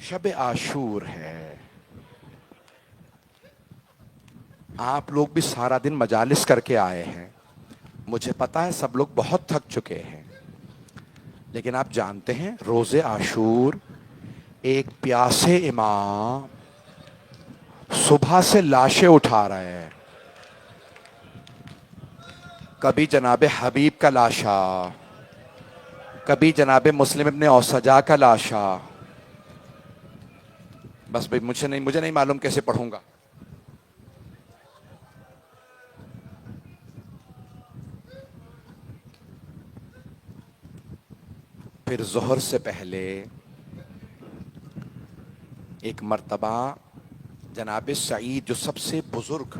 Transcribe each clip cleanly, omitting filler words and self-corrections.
شب عاشور ہے. آپ لوگ بھی سارا دن مجالس کر کے آئے ہیں. مجھے پتا ہے سب لوگ بہت تھک چکے ہیں. لیکن آپ جانتے ہیں روز عاشور ایک پیاسے امام صبح سے لاشیں اٹھا رہے ہیں. کبھی جناب حبیب کا لاشا, کبھی جناب مسلم ابن اوسجا کا لاشا. بس بھائی مجھے نہیں معلوم کیسے پڑھوں گا. پھر ظہر سے پہلے ایک مرتبہ جناب سعید جو سب سے بزرگ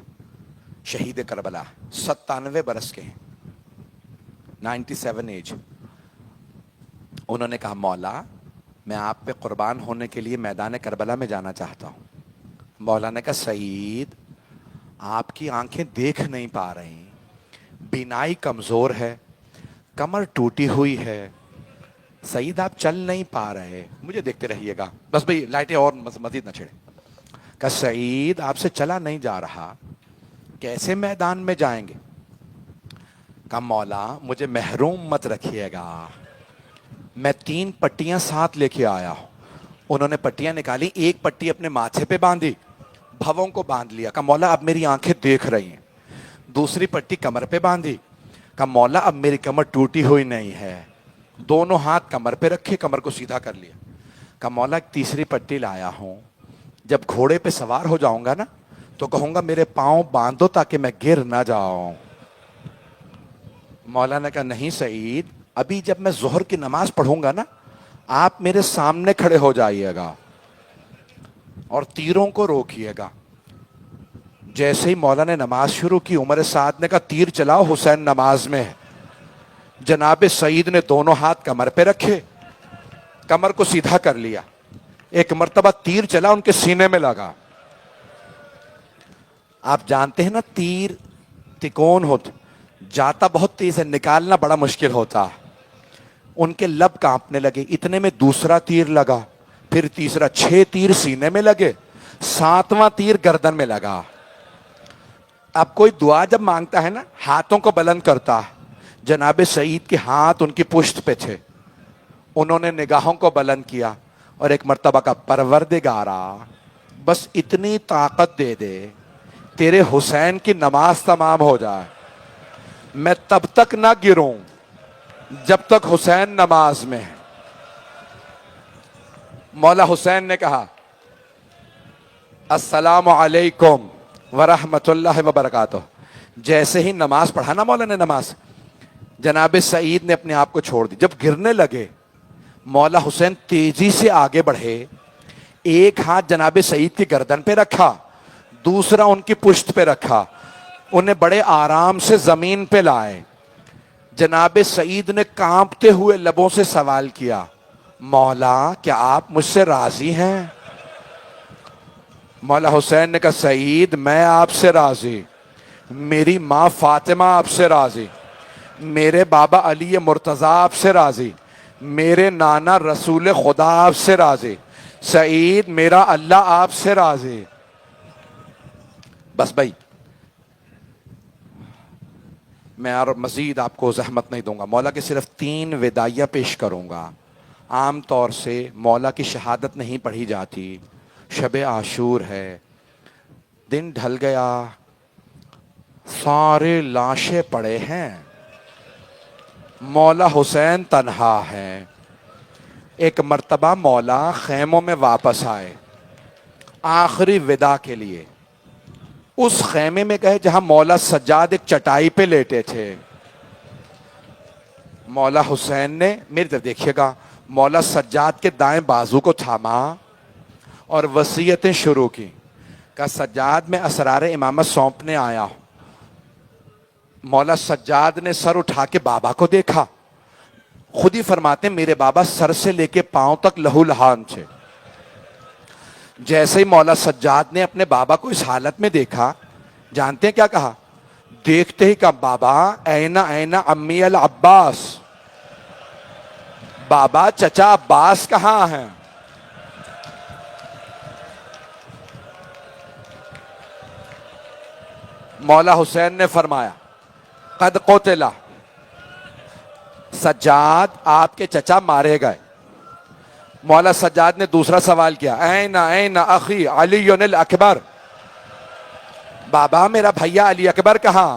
شہید کربلا 97 برس کے ہیں, 97 ایج, انہوں نے کہا مولا میں آپ پہ قربان ہونے کے لیے میدان کربلا میں جانا چاہتا ہوں. مولا نے کہا سعید آپ کی آنکھیں دیکھ نہیں پا رہی, بینائی کمزور ہے, کمر ٹوٹی ہوئی ہے, سعید آپ چل نہیں پا رہے, مجھے دیکھتے رہیے گا. بس بھئی لائٹیں اور مزید نہ چھڑیں. کہ سعید آپ سے چلا نہیں جا رہا, کیسے میدان میں جائیں گے؟ کہ مولا مجھے محروم مت رکھیے گا, میں 3 پٹیاں ساتھ لے کے آیا ہوں. انہوں نے پٹیاں نکالی, ایک پٹی اپنے ماتھے پہ باندھی, بھووں کو باندھ لیا. کہ مولا اب میری آنکھیں دیکھ رہی ہیں. دوسری پٹی کمر پہ باندھی. کہ مولا اب میری کمر ٹوٹی ہوئی نہیں ہے. دونوں ہاتھ کمر پہ رکھے, کمر کو سیدھا کر لیا. کہ مولا ایک تیسری پٹی لایا ہوں, جب گھوڑے پہ سوار ہو جاؤں گا نا تو کہوں گا میرے پاؤں باندھو تاکہ میں گر نہ جاؤں. مولا نے کہا نہیں سعید, ابھی جب میں ظہر کی نماز پڑھوں گا نا آپ میرے سامنے کھڑے ہو جائیے گا اور تیروں کو روکیے گا. جیسے ہی مولا نے نماز شروع کی, عمر سعد نے کہا تیر چلاؤ, حسین نماز میں ہے. جناب سعید نے دونوں ہاتھ کمر پہ رکھے, کمر کو سیدھا کر لیا. ایک مرتبہ تیر چلا, ان کے سینے میں لگا. آپ جانتے ہیں نا تیر تکون ہوتا, جاتا بہت تیز ہے, نکالنا بڑا مشکل ہوتا. ان کے لب کانپنے لگے. اتنے میں دوسرا تیر لگا, پھر تیسرا, 6 تیر سینے میں لگے, 7واں تیر گردن میں لگا. اب کوئی دعا جب مانگتا ہے نا ہاتھوں کو بلند کرتا. جناب سعید کے ہاتھ ان کی پشت پہ تھے, انہوں نے نگاہوں کو بلند کیا اور ایک مرتبہ کا پروردگارا بس اتنی طاقت دے دے تیرے حسین کی نماز تمام ہو جائے, میں تب تک نہ گروں جب تک حسین نماز میں ہے. مولا حسین نے کہا السلام علیکم ورحمۃ اللہ وبرکاتہ. جیسے ہی نماز پڑھا نا مولا نے نماز, جناب سعید نے اپنے آپ کو چھوڑ دی. جب گرنے لگے مولا حسین تیزی سے آگے بڑھے, ایک ہاتھ جناب سعید کی گردن پہ رکھا, دوسرا ان کی پشت پہ رکھا, انہیں بڑے آرام سے زمین پہ لائے. جناب سعید نے کانپتے ہوئے لبوں سے سوال کیا مولا کیا آپ مجھ سے راضی ہیں؟ مولا حسین نے کہا سعید میں آپ سے راضی, میری ماں فاطمہ آپ سے راضی, میرے بابا علی مرتضیٰ آپ سے راضی, میرے نانا رسول خدا آپ سے راضی, سعید میرا اللہ آپ سے راضی. بس بھائی میں اور مزید آپ کو زحمت نہیں دوں گا. مولا کے صرف 3 وداعیہ پیش کروں گا. عام طور سے مولا کی شہادت نہیں پڑھی جاتی, شب عاشور ہے, دن ڈھل گیا, سارے لاشیں پڑے ہیں, مولا حسین تنہا ہے. ایک مرتبہ مولا خیموں میں واپس آئے آخری وداع کے لیے. اس خیمے میں گئے جہاں مولا سجاد ایک چٹائی پہ لیٹے تھے. مولا حسین نے, میری طرف دیکھیے گا, مولا سجاد کے دائیں بازو کو تھاما اور وصیتیں شروع کی. کہ سجاد میں اسرار امامت سونپنے آیا ہوں. مولا سجاد نے سر اٹھا کے بابا کو دیکھا, خود ہی فرماتے ہیں میرے بابا سر سے لے کے پاؤں تک لہو لہان تھے. جیسے ہی مولا سجاد نے اپنے بابا کو اس حالت میں دیکھا, جانتے ہیں کیا کہا؟ دیکھتے ہی کہا بابا اینا اینا امی العباس, بابا چچا عباس کہاں ہیں؟ مولا حسین نے فرمایا قد قتل، سجاد آپ کے چچا مارے گئے۔ مولا سجاد نے دوسرا سوال کیا، این اخی علی الاکبر، بابا میرا بھیا علی اکبر کہاں؟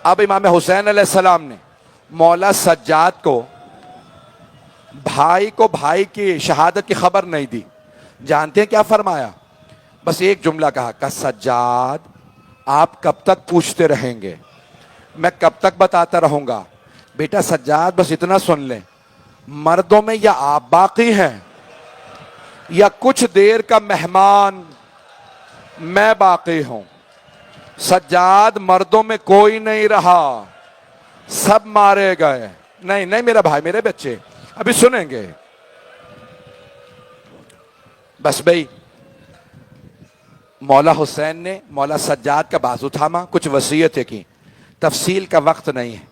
اب امام حسین علیہ السلام نے مولا سجاد کو بھائی کی شہادت کی خبر نہیں دی۔ جانتے ہیں کیا فرمایا؟ بس ایک جملہ کہا کہ سجاد آپ کب تک پوچھتے رہیں گے، میں کب تک بتاتا رہوں گا؟ بیٹا سجاد بس اتنا سن لیں، مردوں میں یا آپ باقی ہیں یا کچھ دیر کا مہمان میں باقی ہوں۔ سجاد مردوں میں کوئی نہیں رہا، سب مارے گئے۔ نہیں میرا بھائی، میرے بچے ابھی سنیں گے۔ بس بھائی مولا حسین نے مولا سجاد کا بازو تھاما، کچھ وصیتیں کی، تفصیل کا وقت نہیں ہے۔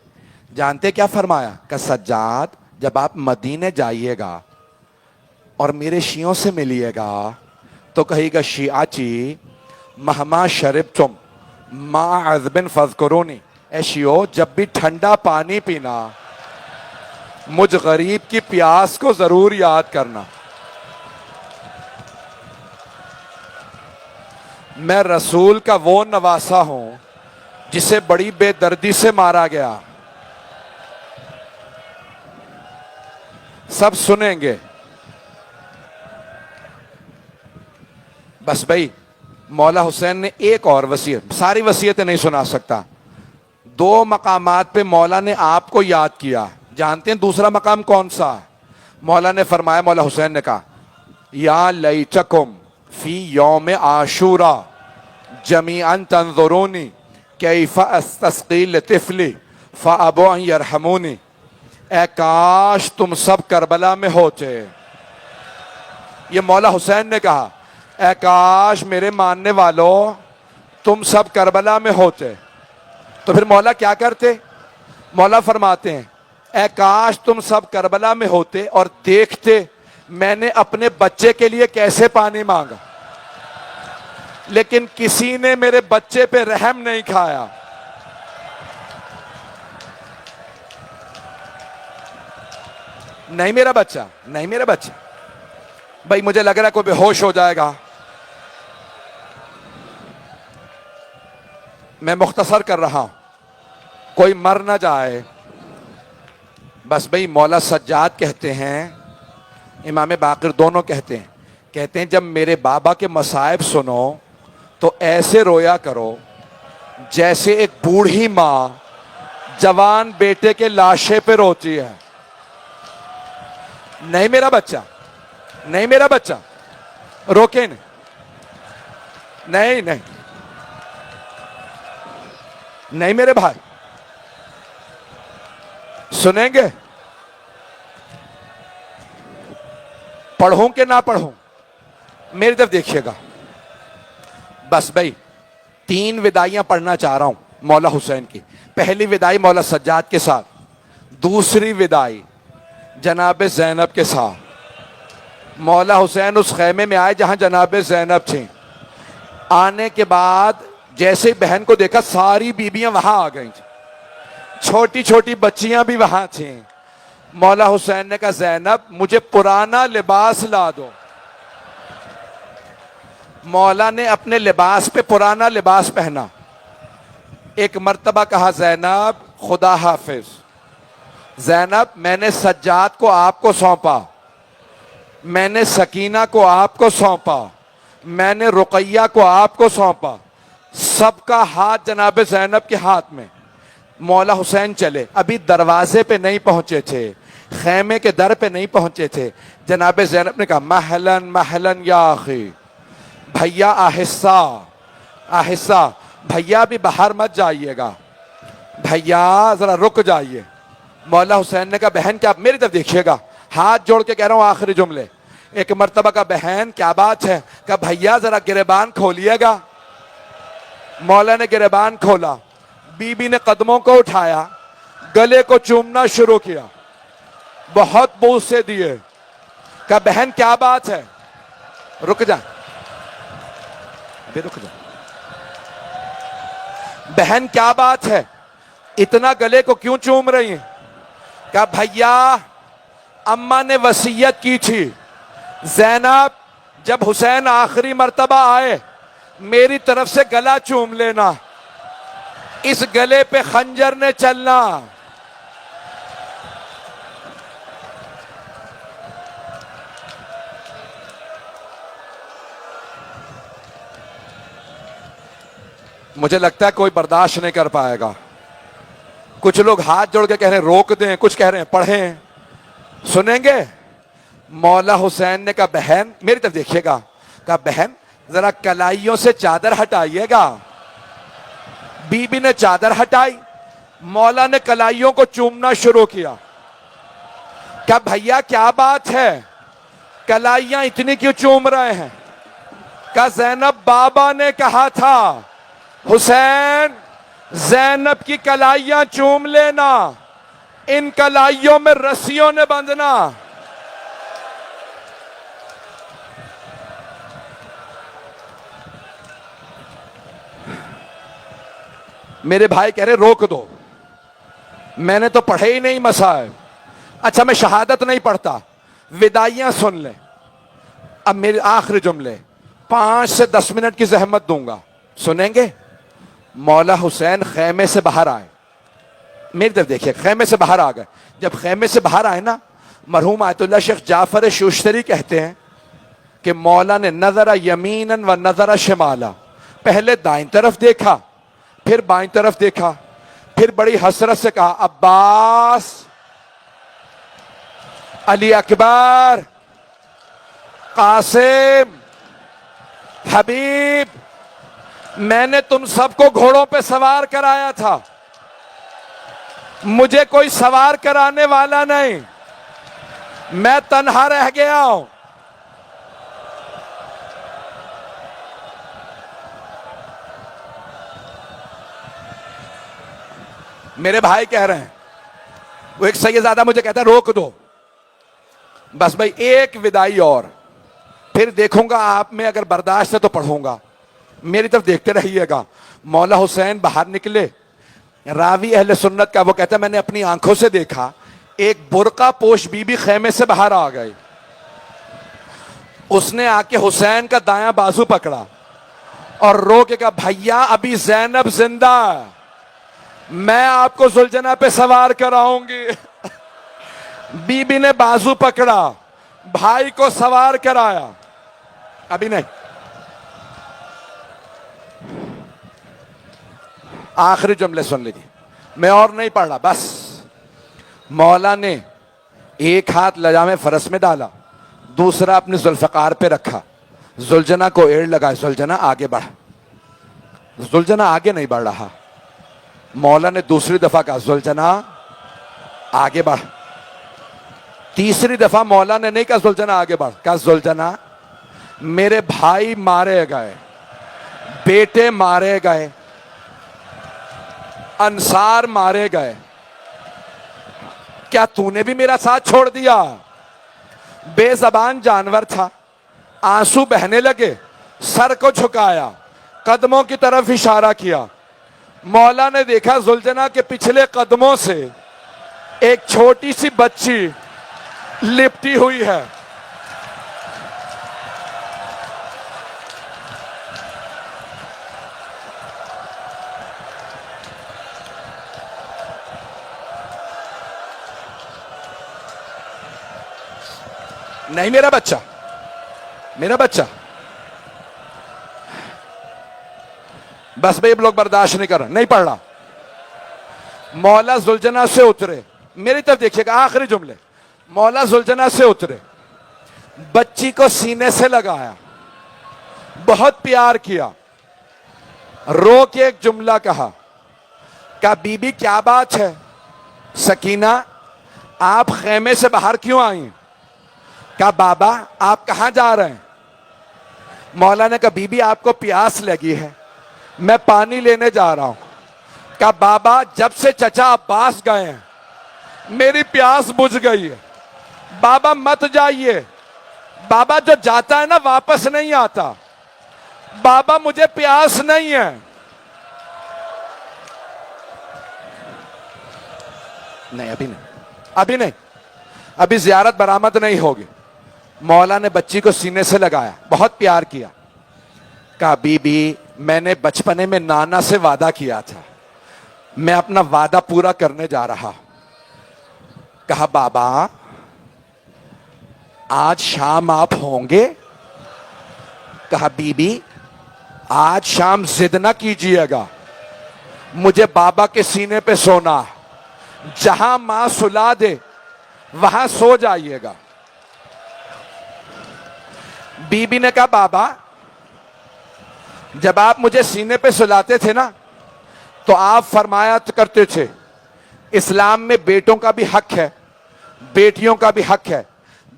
جانتے کیا فرمایا کہ سجاد جب آپ مدینے جائیے گا اور میرے شیعوں سے ملیے گا تو کہے گا شیعاچی مہما شربتم ما عذب فاذکرونی، اے شیعو جب بھی ٹھنڈا پانی پینا مجھ غریب کی پیاس کو ضرور یاد کرنا۔ میں رسول کا وہ نواسا ہوں جسے بڑی بے دردی سے مارا گیا۔ سب سنیں گے۔ بس بھائی مولا حسین نے ایک اور وصیت، ساری وصیتیں نہیں سنا سکتا، دو مقامات پہ مولا نے آپ کو یاد کیا۔ جانتے ہیں دوسرا مقام کون سا؟ مولا نے فرمایا، مولا حسین نے کہا یا لیتکم فی یوم عاشورا جمیعا تنظرونی کیف استسقی لطفلی فابوا ان یرحمونی، اے کاش تم سب کربلا میں ہوتے۔ یہ مولا حسین نے کہا، اے کاش میرے ماننے والوں تم سب کربلا میں ہوتے۔ تو پھر مولا کیا کرتے؟ مولا فرماتے ہیں اے کاش تم سب کربلا میں ہوتے اور دیکھتے میں نے اپنے بچے کے لیے کیسے پانی مانگا، لیکن کسی نے میرے بچے پہ رحم نہیں کھایا۔ نہیں میرا بچہ، نہیں میرا بچہ۔ بھائی مجھے لگ رہا ہے کوئی بے ہوش ہو جائے گا، میں مختصر کر رہا ہوں، کوئی مر نہ جائے۔ بس بھئی مولا سجاد کہتے ہیں، امام باقر دونوں کہتے ہیں جب میرے بابا کے مصائب سنو تو ایسے رویا کرو جیسے ایک بوڑھی ماں جوان بیٹے کے لاشے پہ روتی ہے۔ نہیں میرا بچہ، نہیں میرا بچہ، روکیں نہیں نہیں میرے بھائی، سنیں گے؟ پڑھوں کہ نہ پڑھوں؟ میری طرف دیکھیے گا۔ بس بھائی 3 وداعیاں پڑھنا چاہ رہا ہوں مولا حسین کی۔ پہلی وداعی مولا سجاد کے ساتھ، دوسری وداعی جناب زینب کے ساتھ۔ مولا حسین اس خیمے میں آئے جہاں جناب زینب تھیں۔ آنے کے بعد جیسے ہی بہن کو دیکھا ساری بیویاں وہاں آ گئیں، چھوٹی چھوٹی بچیاں بھی وہاں تھیں۔ مولا حسین نے کہا زینب مجھے پرانا لباس لا دو۔ مولا نے اپنے لباس پہ پرانا لباس پہنا۔ ایک مرتبہ کہا زینب خدا حافظ، زینب میں نے سجاد کو آپ کو سونپا، میں نے سکینہ کو آپ کو سونپا، میں نے رقیہ کو آپ کو سونپا۔ سب کا ہاتھ جناب زینب کے ہاتھ میں۔ مولا حسین چلے، ابھی دروازے پہ نہیں پہنچے تھے، خیمے کے در پہ نہیں پہنچے تھے۔ جناب زینب نے کہا محلن محلن یا اخی، بھیا آہستہ آہستہ، بھیا بھی باہر مت جائیے گا، بھیا ذرا رک جائیے۔ مولا حسین نے کہا بہن کیا، میری طرف دیکھیے گا، ہاتھ جوڑ کے کہہ رہا ہوں آخری جملے۔ ایک مرتبہ کا بہن کیا بات ہے، کہ بھیا ذرا گریبان کھولیے گا۔ مولا نے گریبان کھولا، بی بی نے قدموں کو اٹھایا، گلے کو چومنا شروع کیا، بہت بوسے دیے۔ کہا بہن کیا بات ہے، رک جا ابھی رک جا۔ بہن کیا بات ہے، اتنا گلے کو کیوں چوم رہی ہیں؟ کہا بھیا اماں نے وصیت کی تھی، زینب جب حسین آخری مرتبہ آئے میری طرف سے گلا چوم لینا، اس گلے پہ خنجر نے چلنا۔ مجھے لگتا ہے کوئی برداشت نہیں کر پائے گا۔ کچھ لوگ ہاتھ جوڑ کے کہہ رہے ہیں روک دیں، کچھ کہہ رہے ہیں پڑھیں، سنیں گے؟ مولا حسین نے کہا بہن میری طرف دیکھیے گا، کہا بہن ذرا کلائیوں سے چادر ہٹائیے گا۔ بی بی نے چادر ہٹائی، مولا نے کلائیوں کو چومنا شروع کیا۔ کہا بھیا کیا بات ہے، کلائیاں اتنی کیوں چوم رہے ہیں؟ کہا زینب بابا نے کہا تھا حسین زینب کی کلائیاں چوم لینا، ان کلائیوں میں رسیوں نے بندھنا۔ میرے بھائی کہہ رہے روک دو، میں نے تو پڑھے ہی نہیں مصائب۔ اچھا میں شہادت نہیں پڑھتا، وداعیاں سن لیں۔ اب میرے آخری جملے 5 سے 10 منٹ کی زحمت دوں گا، سنیں گے؟ مولا حسین خیمے سے باہر آئے، میری طرف دیکھیے، خیمے سے باہر آ گئے۔ جب خیمے سے باہر آئے نا، مرحوم آیت اللہ شیخ جعفر شوشتری کہتے ہیں کہ مولا نے نظر یمیناً و نظر شمالا، پہلے دائیں طرف دیکھا، پھر بائیں طرف دیکھا، پھر بڑی حسرت سے کہا عباس، علی اکبر، قاسم، حبیب، میں نے تم سب کو گھوڑوں پہ سوار کرایا تھا، مجھے کوئی سوار کرانے والا نہیں، میں تنہا رہ گیا ہوں۔ میرے بھائی کہہ رہے ہیں، وہ ایک سیدزادہ مجھے کہتا ہے روک دو، بس بھائی ایک ودائی اور، پھر دیکھوں گا آپ میں اگر برداشت ہے تو پڑھوں گا، میری طرف دیکھتے رہیے گا۔ مولا حسین باہر نکلے، راوی اہل سنت کا وہ کہتا ہے میں نے اپنی آنکھوں سے دیکھا ایک برقع پوش بی بی خیمے سے باہر آ گئی، اس نے آ کے حسین کا دایاں بازو پکڑا اور رو کے کہا بھیا ابھی زینب زندہ ہے، میں آپ کو ذوالجناح پہ سوار کراؤں گی۔ بی بی نے بازو پکڑا، بھائی کو سوار کرایا، ابھی نہیں۔ آخری جملے سن لیجیے، میں اور نہیں پڑھ رہا، بس مولا نے ایک ہاتھ لجام فرس میں ڈالا، دوسرا اپنے ذوالفقار پہ رکھا، ذوالجناح کو ایڑ لگا، ذوالجناح آگے بڑھ، ذوالجناح آگے نہیں بڑھ رہا، مولا نے دوسری دفعہ کہا ذوالجناح آگے بڑھ، تیسری دفعہ مولا نے نہیں کہا ذوالجناح آگے بڑھ، کہا ذوالجناح میرے بھائی مارے گئے، بیٹے مارے گئے، انصار مارے گئے، کیا تو نے بھی میرا ساتھ چھوڑ دیا؟ بے زبان جانور تھا، آنسو بہنے لگے، سر کو جھکایا، قدموں کی طرف اشارہ کیا۔ مولا نے دیکھا ذوالجناح کے پچھلے قدموں سے ایک چھوٹی سی بچی لپٹی ہوئی ہے۔ نہیں میرا بچہ، میرا بچہ، بس بھائی اب لوگ برداشت نہیں کر رہے، نہیں پڑھ رہا۔ مولا ذوالجناح سے اترے، میری طرف دیکھیے گا، آخری جملے، مولا ذوالجناح سے اترے، بچی کو سینے سے لگایا، بہت پیار کیا، رو کے ایک جملہ کہا، کہا بی بی کیا بات ہے سکینہ، آپ خیمے سے باہر کیوں آئیں؟ کہا بابا آپ کہاں جا رہے ہیں؟ مولا نے کہا بی بی آپ کو پیاس لگی ہے، میں پانی لینے جا رہا ہوں۔ کہا بابا جب سے چچا عباس گئے ہیں میری پیاس بجھ گئی ہے، بابا مت جائیے، بابا جو جاتا ہے نا واپس نہیں آتا، بابا مجھے پیاس نہیں ہے۔ نہیں ابھی نہیں, ابھی زیارت برآمد نہیں ہوگی. مولا نے بچی کو سینے سے لگایا, بہت پیار کیا, کہا بی بی میں نے بچپنے میں نانا سے وعدہ کیا تھا, میں اپنا وعدہ پورا کرنے جا رہا. کہا بابا آج شام آپ ہوں گے؟ کہا بی بی آج شام ضد نہ کیجیے گا, مجھے بابا کے سینے پہ سونا, جہاں ماں سلا دے وہاں سو جائیے گا. بی بی نے کہا بابا جب آپ مجھے سینے پہ سلاتے تھے نا تو آپ فرمایا کرتے تھے اسلام میں بیٹوں کا بھی حق ہے, بیٹیوں کا بھی حق ہے.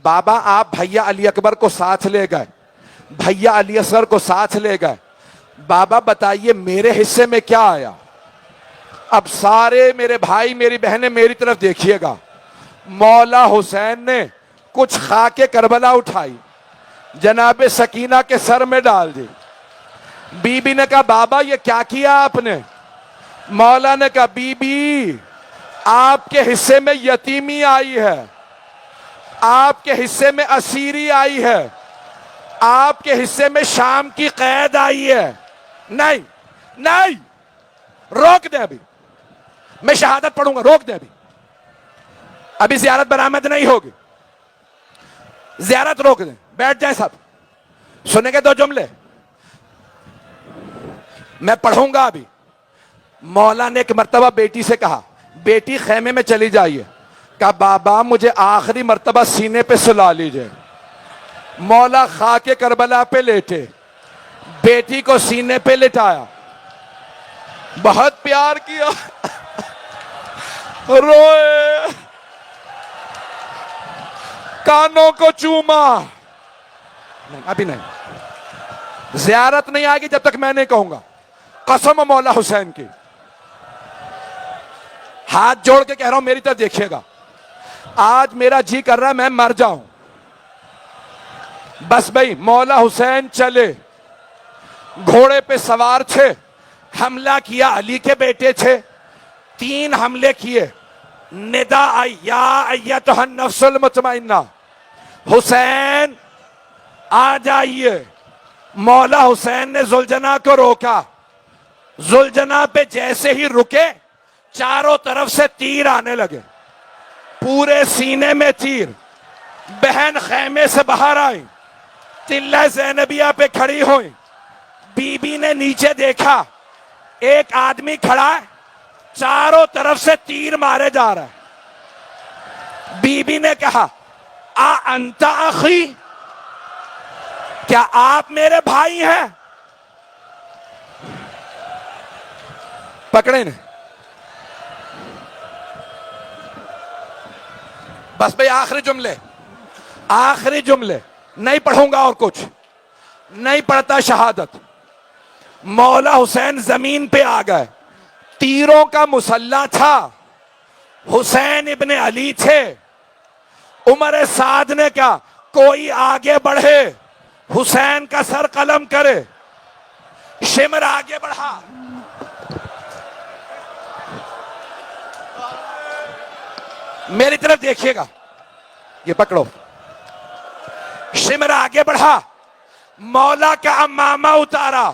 بابا آپ بھیا علی اکبر کو ساتھ لے گئے, بھیا علی اصغر کو ساتھ لے گئے, بابا بتائیے میرے حصے میں کیا آیا؟ اب سارے میرے بھائی میری بہنیں میری طرف دیکھیے گا. مولا حسین نے کچھ خاک کربلا اٹھائی, جناب سکینہ کے سر میں ڈال دی. بی بی نے کہا بابا یہ کیا کیا آپ نے؟ مولا نے کہا بی بی آپ کے حصے میں یتیمی آئی ہے, آپ کے حصے میں اسیری آئی ہے, آپ کے حصے میں شام کی قید آئی ہے. نہیں روک دیں, ابھی میں شہادت پڑھوں گا, روک دیں, ابھی زیارت برآمد نہیں ہوگی, زیارت روک دیں, بیٹھ جائیں سب, سنیں گے 2 جملے میں پڑھوں گا ابھی. مولا نے ایک مرتبہ بیٹی سے کہا بیٹی خیمے میں چلی جائیے. کہا بابا مجھے آخری مرتبہ سینے پہ سلا لیجئے. مولا خاک کربلا پہ لیٹے, بیٹی کو سینے پہ لٹایا, بہت پیار کیا, روئے, کانوں کو چوما. ابھی نہیں, زیارت نہیں آئے گی جب تک میں نہیں کہوں گا, قسم مولا حسین کی. ہاتھ جوڑ کے کہہ رہا ہوں میری طرف دیکھیے گا, آج میرا جی کر رہا ہے میں مر جاؤں. بس بھائی مولا حسین چلے, گھوڑے پہ سوار تھے, حملہ کیا علی کے بیٹے تھے, 3 حملے کیے. ندا آئی یا ایتھا النفس المطمئنہ, حسین آ جائیے. مولا حسین نے زلجنا کو روکا, زلجنا پہ جیسے ہی رکے چاروں طرف سے تیر آنے لگے, پورے سینے میں تیر. بہن خیمے سے باہر آئی, تلہ زینبیہ پہ کھڑی ہوئی. بی بی نے نیچے دیکھا ایک آدمی کھڑا ہے, چاروں طرف سے تیر مارے جا رہا ہے. بی بی نے کہا انت اخی, کیا آپ میرے بھائی ہیں؟ پکڑے نے, بس بھئی آخری جملے نہیں پڑھوں گا, اور کچھ نہیں پڑھتا شہادت. مولا حسین زمین پہ آ گئے, تیروں کا مسلح تھا, حسین ابن علی تھے. عمر سعد نے کہا کوئی آگے بڑھے, حسین کا سر قلم کرے. شمر آگے بڑھا, میری طرف دیکھیے گا, یہ پکڑو. شمر آگے بڑھا, مولا کا امامہ اتارا,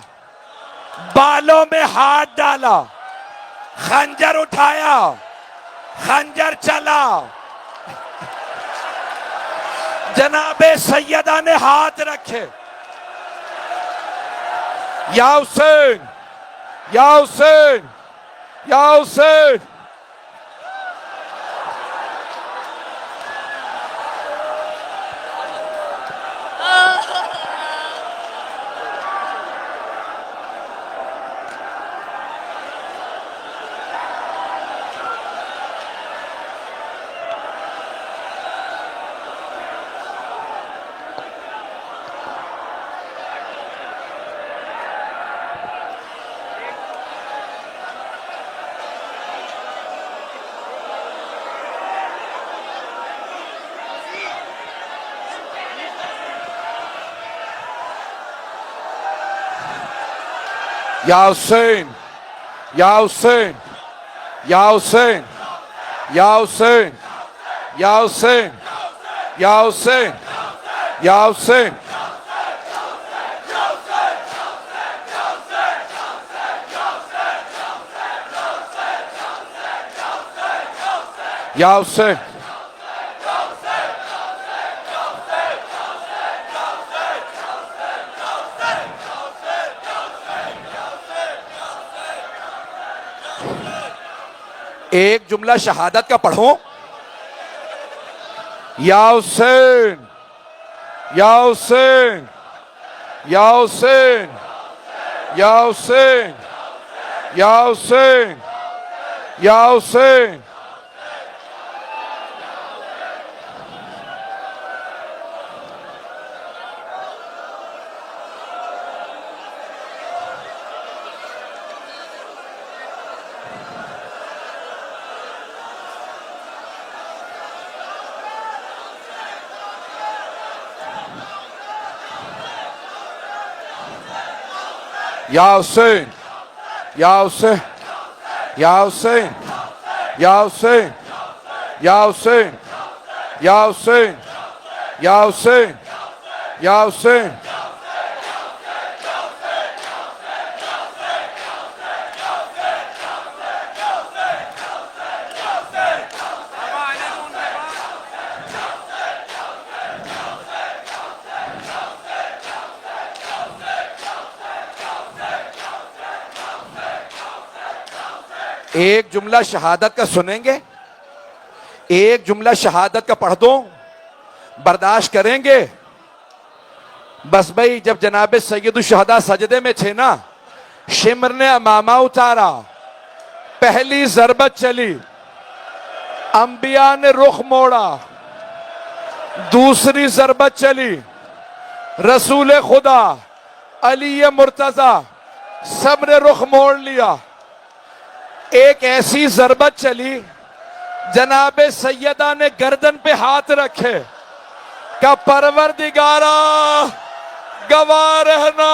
بالوں میں ہاتھ ڈالا, خنجر اٹھایا, خنجر چلا. جناب سیدہ نے ہاتھ رکھے, یا حسین یا حسین یا حسین. یا حسین یا حسین یا حسین یا حسین یا حسین یا حسین یا حسین یا حسین ایک جملہ شہادت کا پڑھو. یا حسین یا حسین یا حسین یا حسین یا حسین یا حسین. یا حسین یا حسین یا حسین یا حسین یا حسین یا حسین یا حسین یا حسین. ایک جملہ شہادت کا سنیں گے, ایک جملہ شہادت کا پڑھ دو, برداشت کریں گے؟ بس بھائی جب جناب سید الشہداء سجدے میں تھے نا, شمر نے امامہ اتارا, پہلی ضربت چلی, انبیاء نے رخ موڑا, دوسری ضربت چلی, رسول خدا علی مرتضی سب نے رخ موڑ لیا. ایک ایسی ضربت چلی, جناب سیدہ نے گردن پہ ہاتھ رکھے, کہ پروردگارا گواہ رہنا